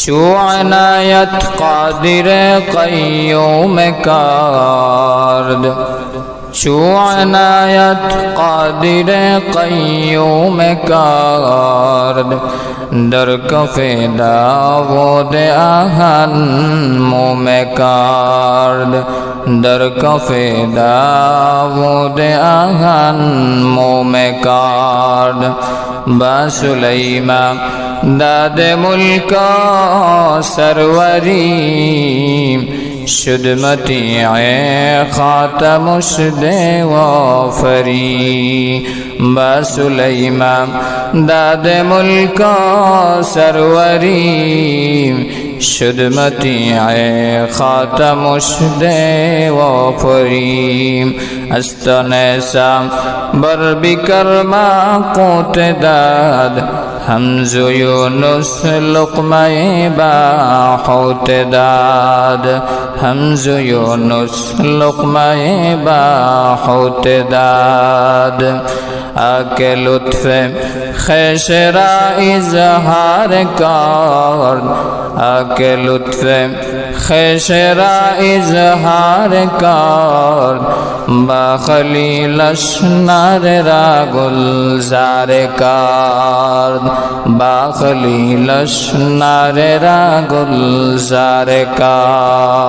چو عنایت قادر قیوم کرد چو عنایت قادر قیوم کرد در کف داود آهن موم کرد در کف داود آهن موم کرد با سلیمان داد ملک سروری شد مطیع خاتم شد وافری با سلیمان داد ملک سروری شد مطیع خاتم شد وافری استن سام بر بکرما قوت داد حمز یونس لقمه با حوت داد حمز یونس لقمه با حوت داد آکے لطف خویش را اظہار کرد آکے لطف خویش را اظہار کرد با خلیلش نار را گلزار کرد با خلیلش نار را گلزار کرد